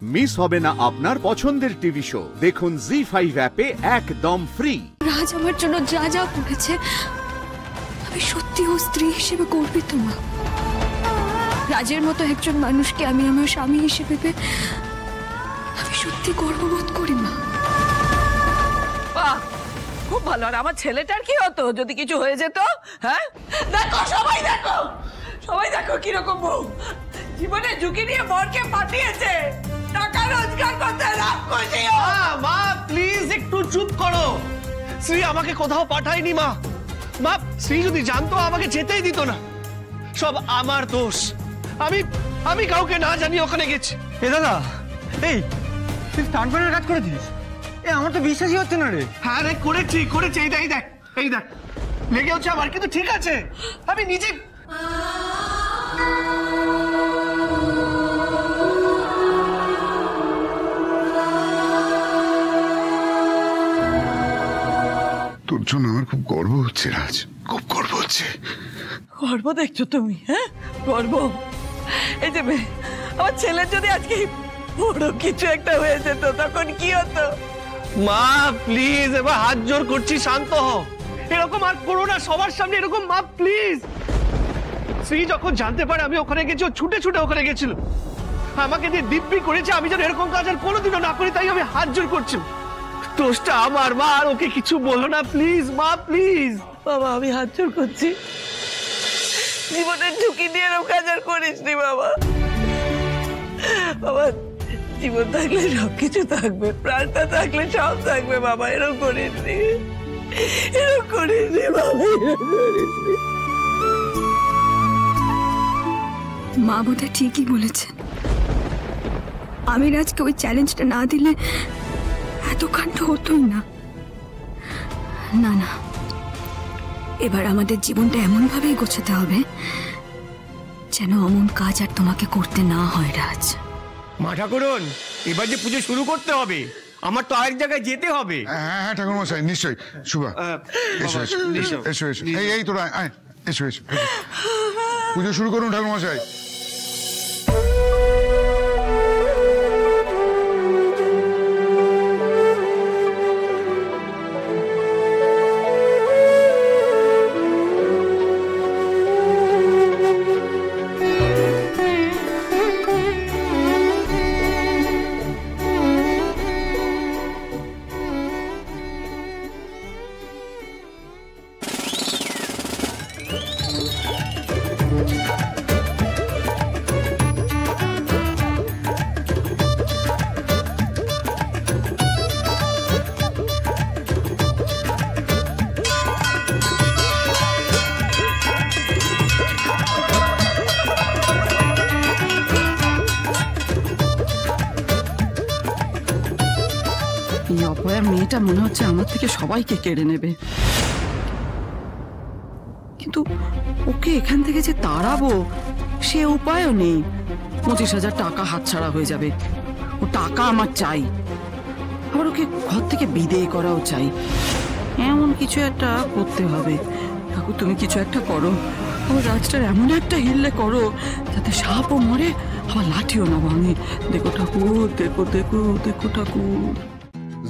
Miss হবে না আপনার পছন্দের টিভি শো। দেখুন জি5 অ্যাপে একদম ফ্রি। রাজ আমার জন্য যা যা করেছে আমি সত্যি ও স্ত্রী হিসেবে গর্বিত মা। রাজের মতো একজন মানুষকে আমি আমার স্বামী হিসেবে পেয়ে আমি সত্যি গর্ববোধ করি মা। বাহ, খুব ভালো। আর আমার ছেলেটার কি হতো যদি কিছু হয়ে যেত? হ্যাঁ, দেখো সবাই দেখো কিরকম বউ, জীবনে ঝুঁকি নিয়ে বরকে পাঠিয়েছে টাকা রোজগার করতে। রাগ করছি। মা প্লিজ একটু চুপ করো। শ্রী আমাকে কোথাও পাঠায়নি মা। মা শ্রী যদি জানতো আমাকে যেতেই দিত না। সব আমার দোষ। আমি কাউকে না জানি ওখানে গেছি। এ দাদা, এই তুই স্টান্ট প্যানের কাজ করেছিস? এ আমার তো বিশ্বাসই হচ্ছে না রে। হ্যাঁ রে, করেছি। এই দেখ লেগে হচ্ছে আমার, কিন্তু ঠিক আছে আমি নিজে। তোর জন্য আমার খুব গর্ব হচ্ছে রাজ, খুব গর্ব হচ্ছে। গর্ব দেখছো তুমি? হ্যাঁ, গর্ব। এই যে আমার ছেলের যদি আজকে বড় কিছু একটা হয়ে যেত তখন কি হতো? মা প্লিজ এবার হাত জোর করছি, শান্ত হও। এরকম আর করো না সবার সামনে এরকম। মা প্লিজ। শ্রী যখন জানতে পারে আমি ওখানে গেছি, ও ছুটে ওখানে গেছিল, আমাকে দিয়ে দিব্যি করেছে আমি যেন এরকম কাজ আর কোনোদিনও না করি। তাই আমি হাত জোর করছি। দোষটা আমার মা, আর ওকে কিছু বলো না প্লিজ। মা প্লিজ। বাবা আমি হাত জোর করছি, জীবনের ঝুঁকি নিয়ে এরকম কাজ আর করিস নি বাবা। বাবা জীবন থাকলে সবকিছু থাকবে, প্রাণটা থাকলে সব থাকবে বাবা। এরকম করিস নি বাবা, এরকম করিস নি। মা বোধহয় ঠিকই বলেছেন। আমি রাজকে ওই চ্যালেঞ্জটা না দিলে এত কাণ্ড হতোই না। না না, এবার আমাদের জীবনটা এমন ভাবেই গোছাতে হবে যেন অমন কাজ আর তোমাকে করতে না হয় রাজ। মা ঠাকুরন, এবার যে পুজো শুরু করতে হবে, আমার তো আরেক জায়গায় যেতে হবে। হ্যাঁ ঠাকুর মশাই, নিশ্চয়ই। শুভা এসো এসো। এই তোরা আয়, এসো। পুজো শুরু করুন ঠাকুর মশাই। এই অপয়া মেয়েটা মনে হচ্ছে আমার থেকে সবাইকে কেড়ে নেবে, কিন্তু ওকে এখান থেকে যে তাড়াবো সে উপায়ও নেই। 25,000 টাকা হাতছাড়া হয়ে যাবে। ও টাকা আমার চাই, আবার ওকে ঘর থেকে বিদেয় করাও চাই। এমন কিছু একটা করতে হবে। ঠাকুর তুমি কিছু একটা করো, আমার রাজটার এমন একটা হিল্লে করো যাতে সাপও মরে আবার লাঠিও না ভাঙে। দেখো ঠাকুর, দেখো ঠাকুর।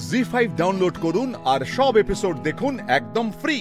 জি5 ডাউনলোড করুন আর সব এপিসোড দেখুন একদম ফ্রি।